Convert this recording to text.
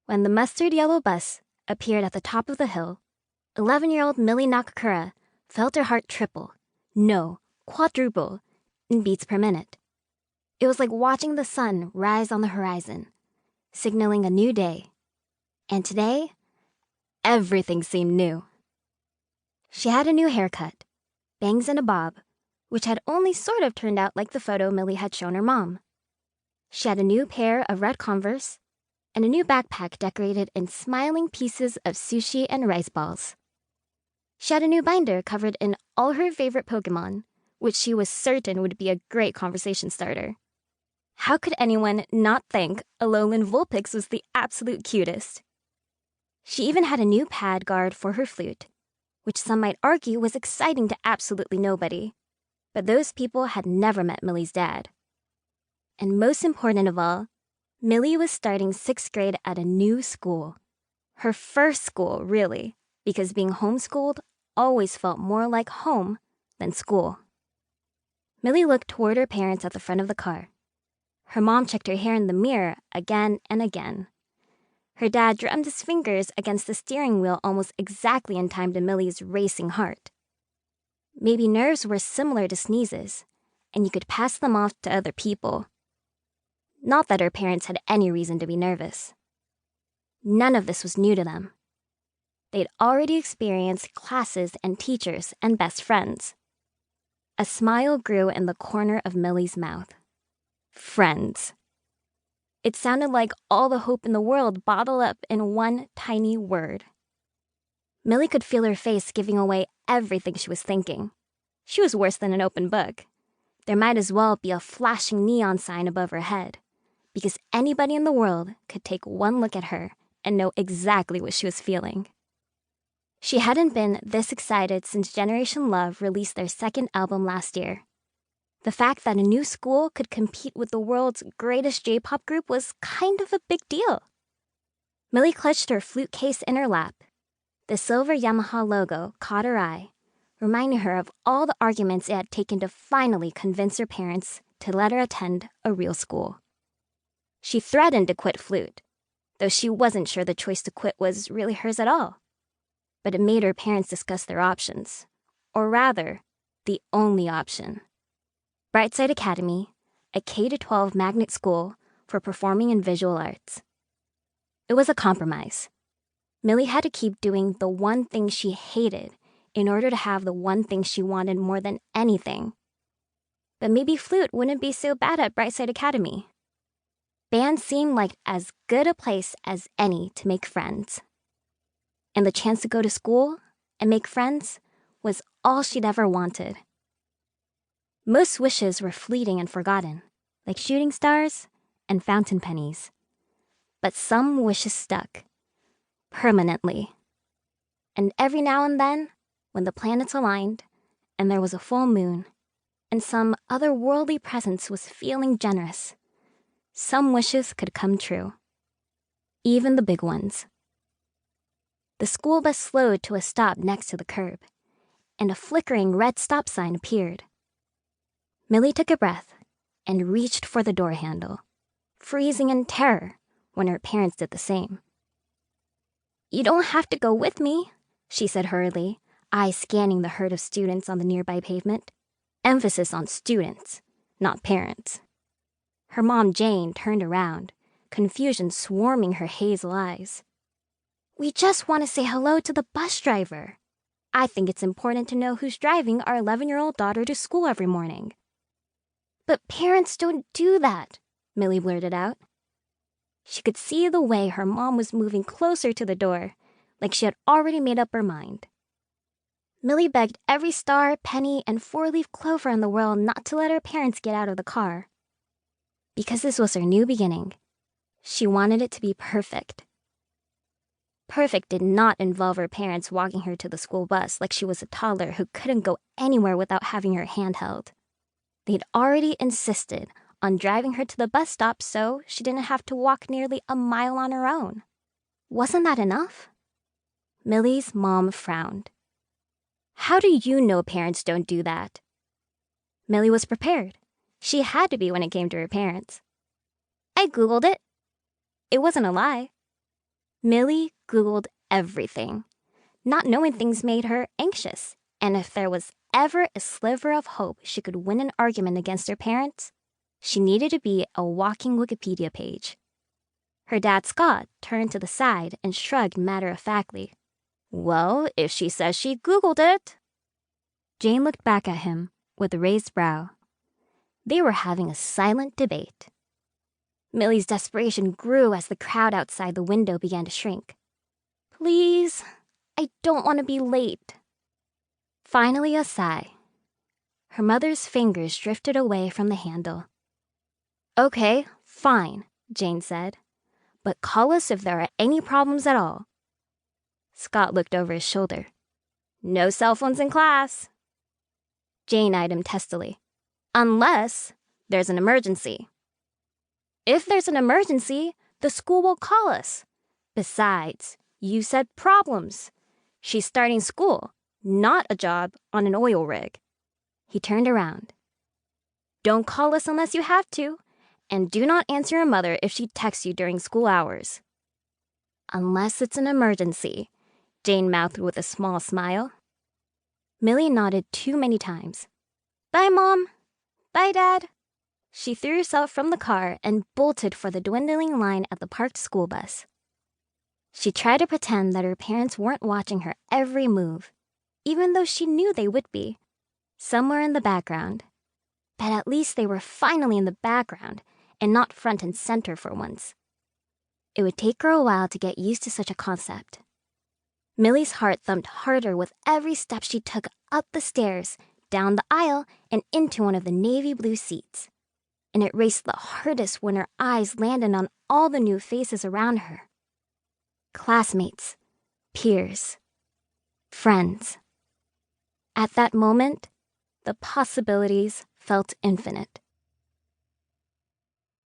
When the mustard yellow bus appeared at the top of the hill, 11-year-old Millie Nakakura felt her heart triple, no, quadruple, in beats per minute. It was like watching the sun rise on the horizon, signaling a new day. And today, everything seemed new. She had a new haircut, bangs in a bob, which had only sort of turned out like the photo Millie had shown her mom. She had a new pair of red Converse and a new backpack decorated in smiling pieces of sushi and rice balls. She had a new binder covered in all her favorite Pokemon, which she was certain would be a great conversation starter. How could anyone not think Alolan Vulpix was the absolute cutest? She even had a new pad guard for her flute, which some might argue was exciting to absolutely nobody. But those people had never met Millie's dad. And most important of all, Millie was starting 6th grade at a new school. Her first school, really, because being homeschooled always felt more like home than school. Millie looked toward her parents at the front of the car. Her mom checked her hair in the mirror again and again. Her dad drummed his fingers against the steering wheel almost exactly in time to Millie's racing heart. Maybe nerves were similar to sneezes, and you could pass them off to other people. Not that her parents had any reason to be nervous. None of this was new to them. They'd already experienced classes and teachers and best friends. A smile grew in the corner of Millie's mouth. Friends. It sounded like all the hope in the world bottled up in one tiny word. Millie could feel her face giving away everything she was thinking. She was worse than an open book. There might as well be a flashing neon sign above her head, because anybody in the world could take one look at her and know exactly what she was feeling. She hadn't been this excited since Generation Love released their second album last year. The fact that a new school could compete with the world's greatest J-pop group was kind of a big deal. Millie clutched her flute case in her lap. The silver Yamaha logo caught her eye, reminding her of all the arguments it had taken to finally convince her parents to let her attend a real school. She threatened to quit flute, though she wasn't sure the choice to quit was really hers at all. But it made her parents discuss their options, or rather, the only option. Brightside Academy, a K-12 magnet school for performing and visual arts. It was a compromise. Millie had to keep doing the one thing she hated in order to have the one thing she wanted more than anything. But maybe flute wouldn't be so bad at Brightside Academy. Band seemed like as good a place as any to make friends. And the chance to go to school and make friends was all she'd ever wanted. Most wishes were fleeting and forgotten, like shooting stars and fountain pennies. But some wishes stuck, permanently. And every now and then, when the planets aligned, and there was a full moon, and some otherworldly presence was feeling generous, some wishes could come true. Even the big ones. The school bus slowed to a stop next to the curb, and a flickering red stop sign appeared. Millie took a breath and reached for the door handle, freezing in terror when her parents did the same. "You don't have to go with me," she said hurriedly, eyes scanning the herd of students on the nearby pavement. Emphasis on students, not parents. Her mom, Jane, turned around, confusion swarming her hazel eyes. "We just want to say hello to the bus driver. I think it's important to know who's driving our 11-year-old daughter to school every morning." "But parents don't do that," Millie blurted out. She could see the way her mom was moving closer to the door, like she had already made up her mind. Millie begged every star, penny, and four-leaf clover in the world not to let her parents get out of the car. Because this was her new beginning, she wanted it to be perfect. Perfect did not involve her parents walking her to the school bus like she was a toddler who couldn't go anywhere without having her hand held. They'd already insisted on driving her to the bus stop so she didn't have to walk nearly a mile on her own. Wasn't that enough? Millie's mom frowned. "How do you know parents don't do that?" Millie was prepared. She had to be when it came to her parents. "I Googled it." It wasn't a lie. Millie Googled everything. Not knowing things made her anxious, and if there was ever a sliver of hope she could win an argument against her parents, she needed to be a walking Wikipedia page. Her dad, Scott, turned to the side and shrugged matter-of-factly. Well, if she says she Googled it. Jane looked back at him with a raised brow. They were having a silent debate. Millie's desperation grew as the crowd outside the window began to shrink. Please, I don't want to be late. Finally, a sigh. Her mother's fingers drifted away from the handle. Okay, fine, Jane said. But call us if there are any problems at all. Scott looked over his shoulder. No cell phones in class. Jane eyed him testily. Unless there's an emergency. If there's an emergency, the school will call us. Besides, you said problems. She's starting school, not a job on an oil rig. He turned around. Don't call us unless you have to, and do not answer your mother if she texts you during school hours. Unless it's an emergency, Jane mouthed with a small smile. Millie nodded too many times. Bye, Mom. Bye, Dad. She threw herself from the car and bolted for the dwindling line at the parked school bus. She tried to pretend that her parents weren't watching her every move, even though she knew they would be, somewhere in the background. But at least they were finally in the background and not front and center for once. It would take her a while to get used to such a concept. Millie's heart thumped harder with every step she took up the stairs, down the aisle, and into one of the navy blue seats. And it raced the hardest when her eyes landed on all the new faces around her. Classmates, peers, friends. At that moment, the possibilities felt infinite.